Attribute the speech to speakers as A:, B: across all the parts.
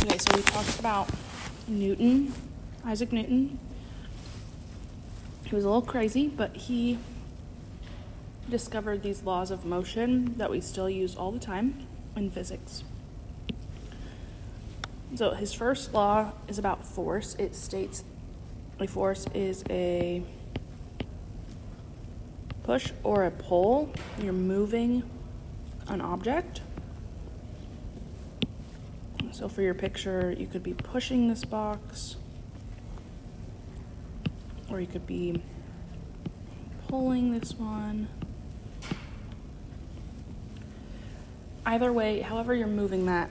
A: Okay, so we talked about Newton, Isaac Newton. He was a little crazy, but he discovered these laws of motion that we still use all the time in physics. So his first law is about force. It states a force is a push or a pull. You're moving an object. So for your picture, you could be pushing this box, or you could be pulling this one. Either way, however you're moving that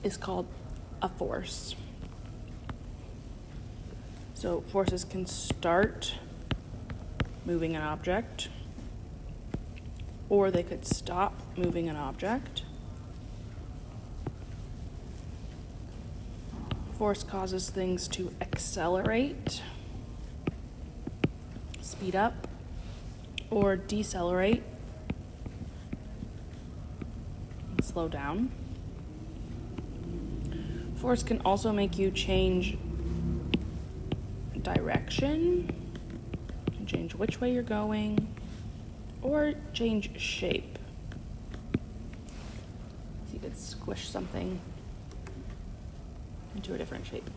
A: is called a force. So forces can start moving an object, or they could stop moving an object. Force causes things to accelerate, speed up, or decelerate, and slow down. Force can also make you change direction, change which way you're going, or change shape. So you could squish something into a different shape.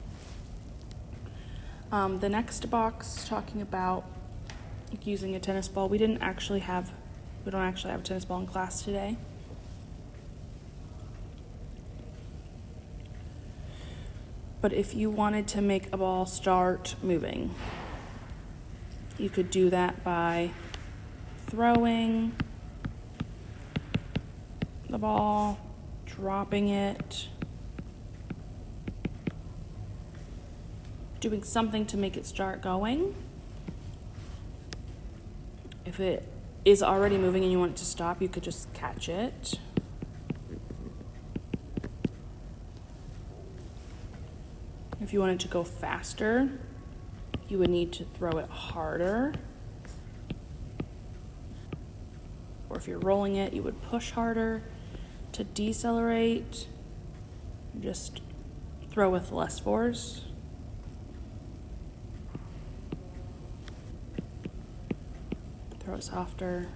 A: The next box, talking about using a tennis ball. We don't actually have a tennis ball in class today. But if you wanted to make a ball start moving, you could do that by throwing the ball, dropping it, doing something to make it start going. If it is already moving and you want it to stop, you could just catch it. If you wanted to go faster, you would need to throw it harder. Or if you're rolling it, you would push harder. To decelerate, just throw with less force. Throw it softer.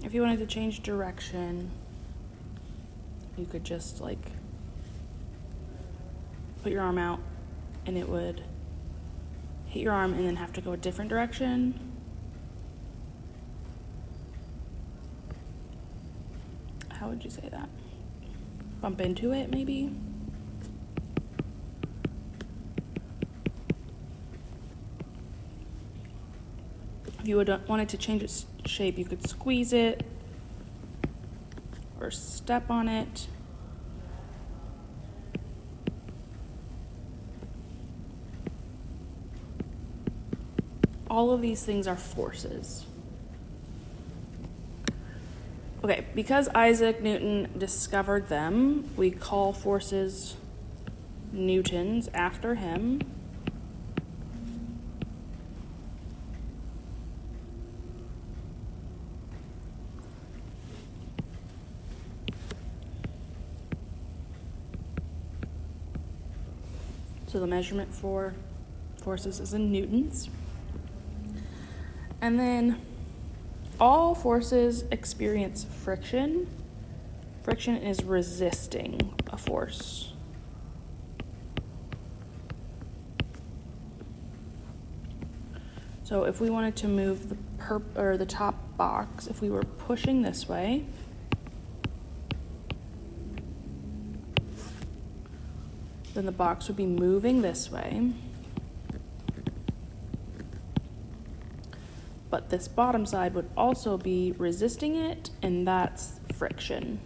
A: If you wanted to change direction, you could just put your arm out and it would hit your arm and then have to go a different direction. How would you say that? Bump into it, maybe? If you wanted to change its shape, you could squeeze it or step on it. All of these things are forces. Okay, because Isaac Newton discovered them, we call forces newtons after him. So the measurement for forces is in newtons. And then all forces experience friction. Friction is resisting a force. So if we wanted to move the top box, if we were pushing this way, then the box would be moving this way. But this bottom side would also be resisting it, and that's friction.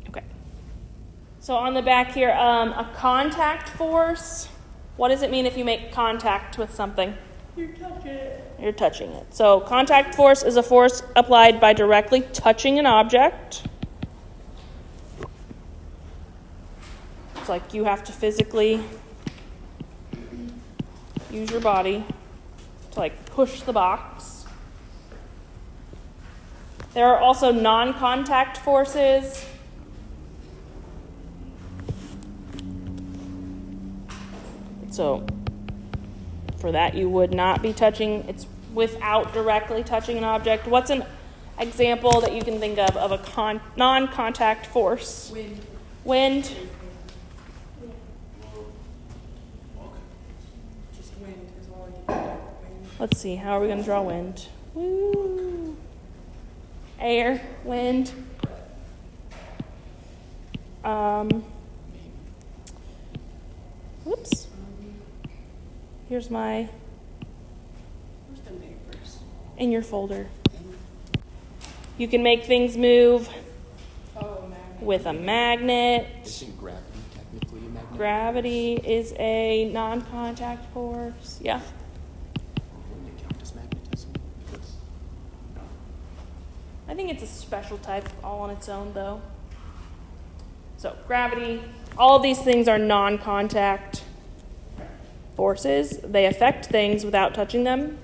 A: Okay. So on the back here, a contact force. What does it mean if you make contact with something? You're touching it. So contact force is a force applied by directly touching an object. It's like you have to physically use your body to like push the box. There are also non-contact forces. So for that, you would not be touching, it's without directly touching an object. What's an example that you can think of a non-contact force? Wind.
B: Just wind is all you can do.
A: Let's see, how are we going to draw wind? Woo. Air, wind. Whoops. Here's my,
B: Where's the papers?
A: in your folder. You can make things move with a magnet.
C: Isn't gravity technically a magnet?
A: Gravity is a non-contact force. Yeah.
C: Wouldn't it count as magnetism? Because
A: I think it's a special type all on its own, though. So gravity, all of these things are non-contact forces. They affect things without touching them.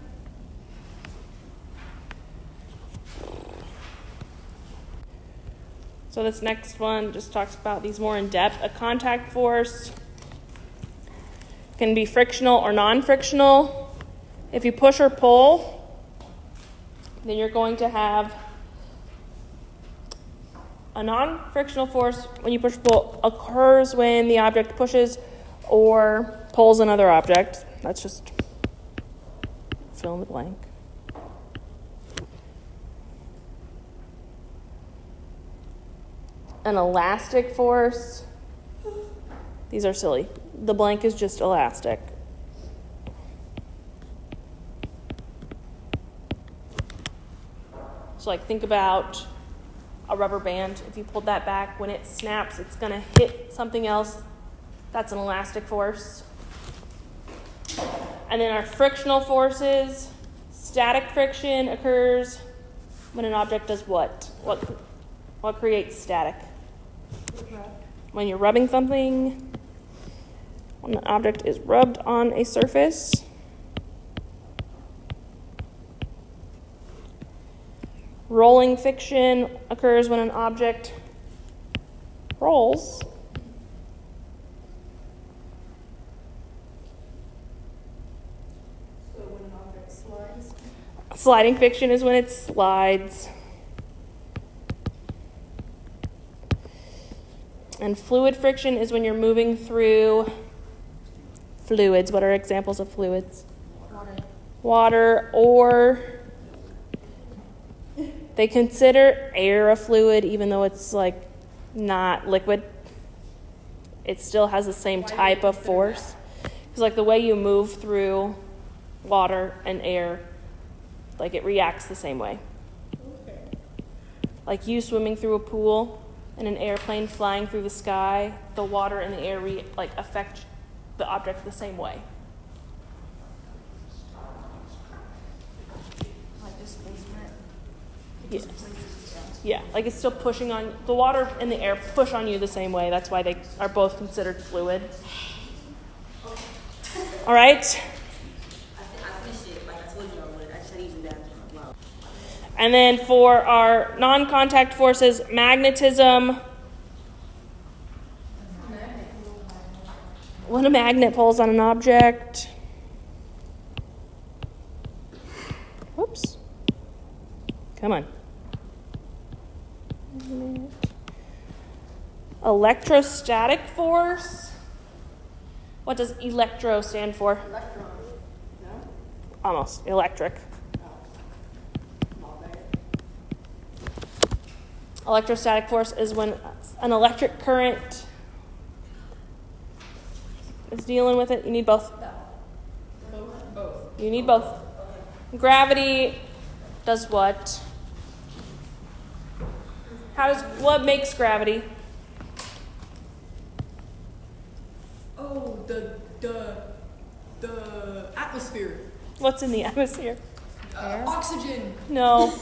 A: So this next one just talks about these more in depth. A contact force can be frictional or non-frictional. If you push or pull, then you're going to have a non-frictional force when you push or pull occurs when the object pushes or pulls another object. That's just fill in the blank. An elastic force. These are silly. The blank is just elastic. So like think about a rubber band. If you pulled that back, when it snaps, it's going to hit something else. That's an elastic force. And then our frictional forces. Static friction occurs when an object does what? What creates static? When you're rubbing something, when the object is rubbed on a surface. Rolling friction occurs when an object rolls.
B: So when an object slides?
A: Sliding friction is when it slides. And fluid friction is when you're moving through fluids. What are examples of fluids? Water, or they consider air a fluid even though it's like not liquid. It still has the same type of force. Because like the way you move through water and air, like it reacts the same way.
B: Okay.
A: Like you swimming through a pool and an airplane flying through the sky, the water and the air affect the object the same way.
B: Like displacement?
A: Yeah. Yeah, like it's still pushing on, the water and the air push on you the same way. That's why they are both considered fluid. All right?
D: I finished it, like I told you I would. I just had to use that as well.
A: And then for our non-contact forces, magnetism. When a magnet pulls on an object. Whoops. Come on. Electrostatic force. What does electro stand for?
B: Electron. No?
A: Almost. Electric. Electrostatic force is when an electric current is dealing with it. You need both.
B: Both.
A: You need both. Gravity does what? What makes gravity?
B: Oh, the atmosphere.
A: What's in the atmosphere?
B: Oxygen.
A: No.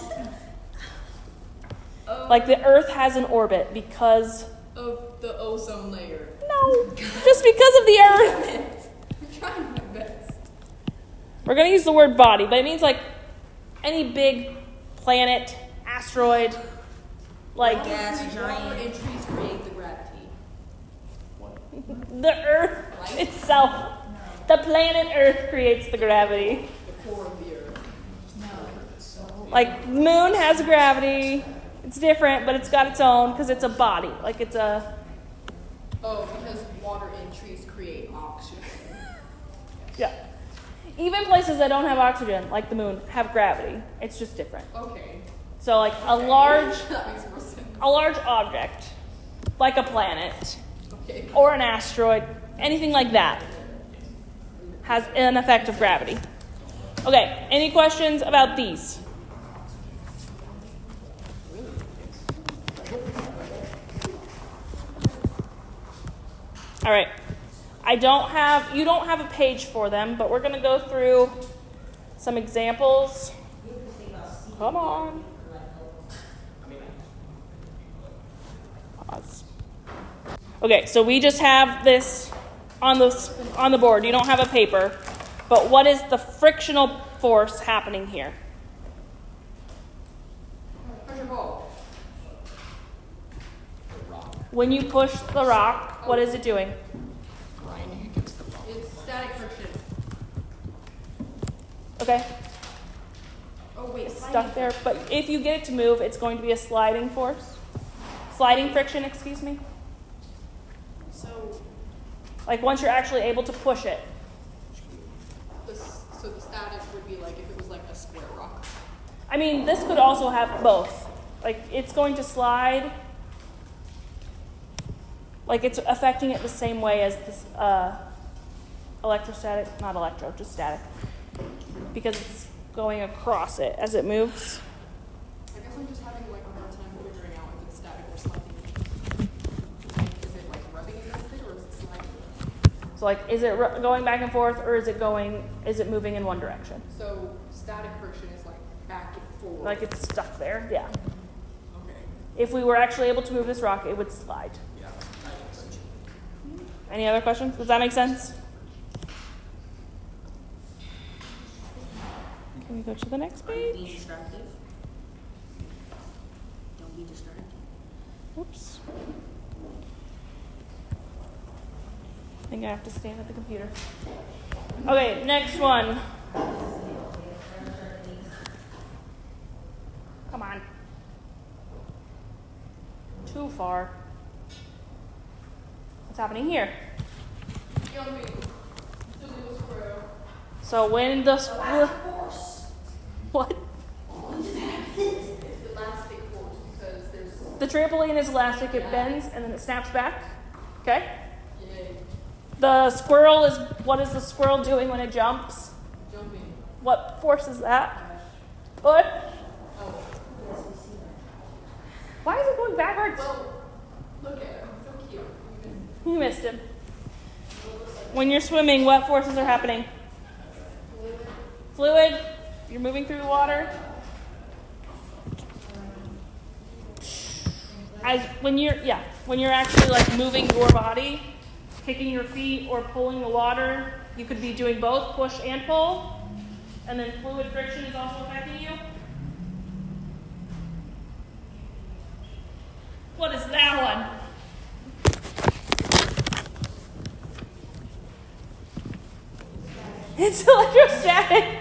A: Like the Earth has an orbit because...
B: Of the ozone layer.
A: No. Just because of the Earth.
B: I'm trying my best.
A: We're going to use the word body, but it means like any big planet, asteroid, like
D: Gas
B: Water
D: giant.
B: and trees create the gravity.
A: the Earth itself. The planet Earth creates the gravity.
B: The core of the earth.
A: Like the moon has gravity. It's different, but it's got its own because it's a body. Like it's a
B: Oh, because water and trees create oxygen.
A: yeah. Even places that don't have oxygen, like the moon, have gravity. It's just different.
B: Okay.
A: So like a large
B: That makes more sense.
A: object, like a planet
B: Okay.
A: or an asteroid, anything like that, has an effect of gravity. Okay, any questions about these? All right. You don't have a page for them, but we're going to go through some examples. Come on. Pause. Okay, so we just have this on the board. You don't have a paper. But what is the frictional force happening here?
B: Pressure ball.
A: When you push the rock, what is it doing?
C: Grinding against the rock.
B: It's static friction.
A: Okay,
B: Oh wait,
A: it's stuck there. But if you get it to move, it's going to be a sliding force. Sliding friction, excuse me.
B: So
A: Like once you're actually able to push it.
B: so the static would be like if it was like a square rock.
A: I mean, this could also have both. Like it's going to slide. Like it's affecting it the same way as this electrostatic, not electro, just static. Because it's going across it as it moves.
B: I guess I'm just having like a hard time figuring out if it's static or sliding. Is it like rubbing against it or is it sliding?
A: So like, is it going back and forth or is it moving in one direction?
B: So static friction is like back and forth.
A: Like it's stuck there, yeah.
B: Okay.
A: If we were actually able to move this rock, it would slide.
C: Yeah.
A: Any other questions? Does that make sense? Can we go to the next
D: Being
A: page?
D: distracted. Don't be distracted.
A: Oops. I think I have to stand at the computer. Okay, next one. Come on. Too far. What's happening here?
B: Young me. Still do a square.
A: So when the what?
B: It's elastic force because there's
A: The trampoline is elastic, it bends and then it snaps back. Okay?
B: yay,
A: The squirrel is, what is the squirrel doing when it jumps?
B: jumping.
A: What force is that? What?
B: Oh.
A: Why is it going backwards?
B: Well, look at him. So cute.
A: You missed him. When you're swimming, what forces are happening? Fluid. You're moving through the water. When you're actually like moving your body, kicking your feet or pulling the water, you could be doing both, push and pull. And then fluid friction is also affecting you. What is that one? It's electrostatic.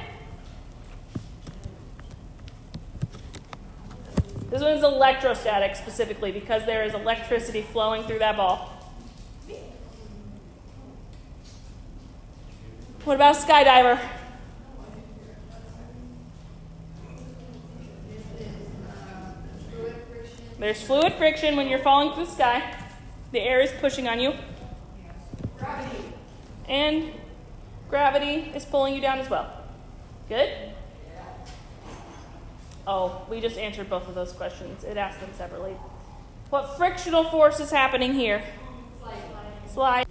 A: This one's electrostatic specifically because there is electricity flowing through that ball. What about a skydiver? There's fluid friction when you're falling through the sky. The air is pushing on you.
B: Gravity.
A: And gravity is pulling you down as well. Good? Oh, we just answered both of those questions. It asked them separately. What frictional force is happening here? Slide.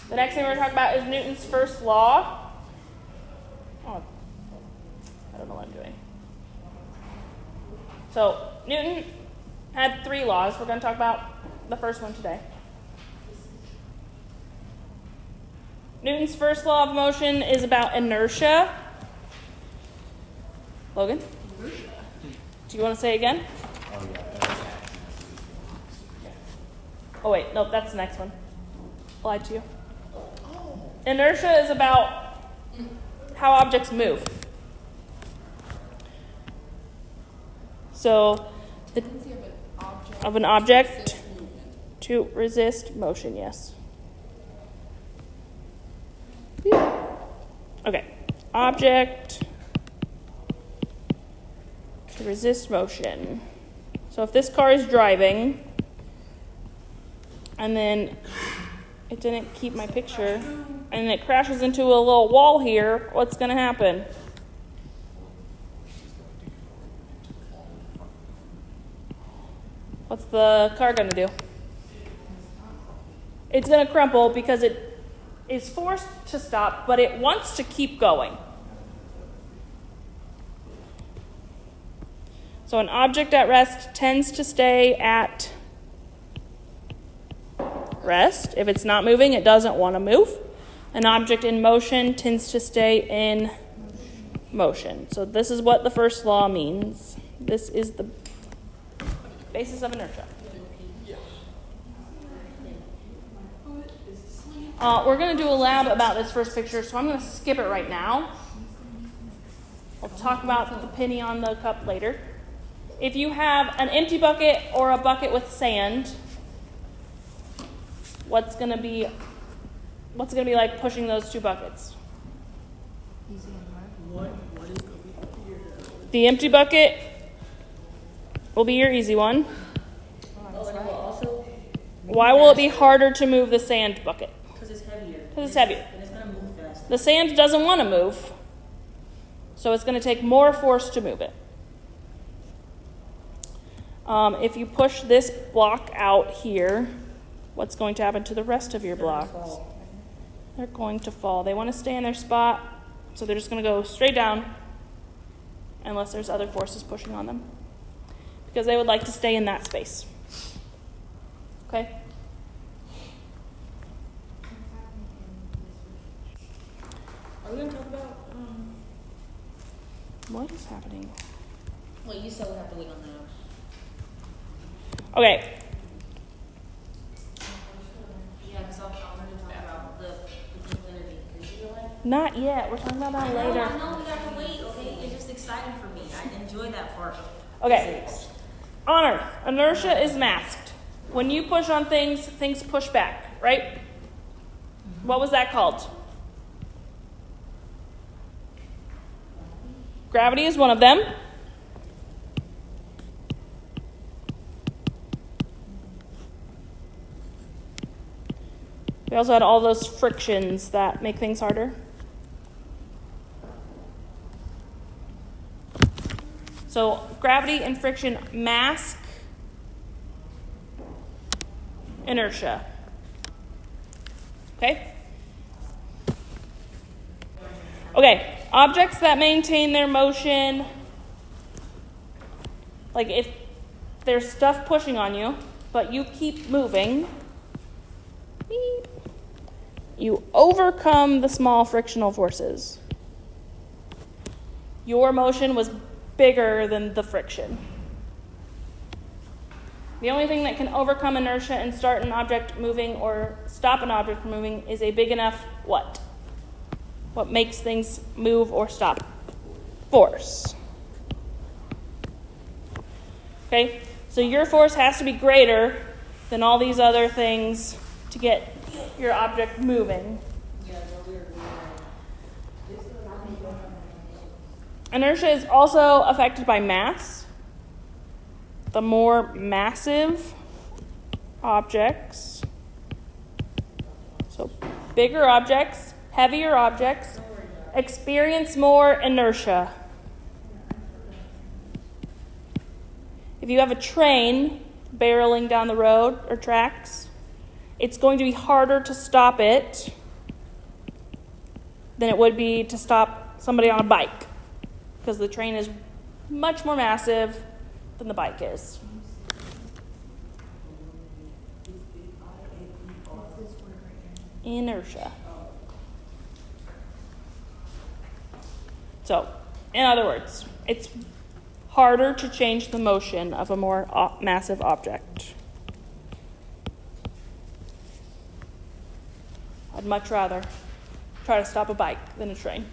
A: The next thing we're going to talk about is Newton's first law. Oh, I don't know what I'm doing. So, Newton had 3 laws. We're going to talk about the first one today. Newton's first law of motion is about inertia. Logan? Do you want to say it again? Oh wait, nope, that's the next one. Lied to you. Inertia is about how objects move. So, the
B: Tendency of an object.
A: of an object
B: resist movement.
A: to resist motion, yes. Okay, object to resist motion. So if this car is driving, and then it didn't keep my picture, and it crashes into a little wall here, what's going to happen? What's the car going to do? It's going to crumple because it is forced to stop, but it wants to keep going. So an object at rest tends to stay at rest. If it's not moving, it doesn't want to move. An object in motion tends to stay in motion. So this is what the first law means. This is the basis of inertia. We're going to do a lab about this first picture, so I'm going to skip it right now. I'll talk about the penny on the cup later. If you have an empty bucket or a bucket with sand, what's going to be like pushing those two buckets? The empty bucket will be your easy one. Why will it be harder to move the sand bucket?
D: Because it's heavier.
A: Because it's heavier.
D: And it's going to move faster.
A: The sand doesn't want to move, so it's going to take more force to move it. If you push this block out here, what's going to happen to the rest of your blocks? They're going to fall. They want to stay in their spot, so they're just going to go straight down unless there's other forces pushing on them, because they would like to stay in that space. Okay?
D: Are we going to talk about,
A: What is happening?
D: well, you said we have to wait on that.
A: Okay.
D: Yeah, because I'm going to talk about the potential energy. Because you know what?
A: Not yet. We're talking about that later.
D: I know we got to wait, okay? It's just exciting for me. I enjoy that part.
A: Okay. On Earth, inertia is masked. When you push on things, things push back, right? What was that called? Gravity is one of them. We also had all those frictions that make things harder. So gravity and friction mask inertia. Okay? Okay, objects that maintain their motion, like if there's stuff pushing on you, but you keep moving, you overcome the small frictional forces. Your motion was bigger than the friction. The only thing that can overcome inertia and start an object moving or stop an object from moving is a big enough what? What makes things move or stop? Force. Okay? So your force has to be greater than all these other things to get your object moving. Inertia is also affected by mass. The more massive objects, so bigger objects, heavier objects, experience more inertia. If you have a train barreling down the road or tracks, it's going to be harder to stop it than it would be to stop somebody on a bike, because the train is much more massive than the bike is. Inertia. So, in other words, it's harder to change the motion of a more massive object. I'd much rather try to stop a bike than a train.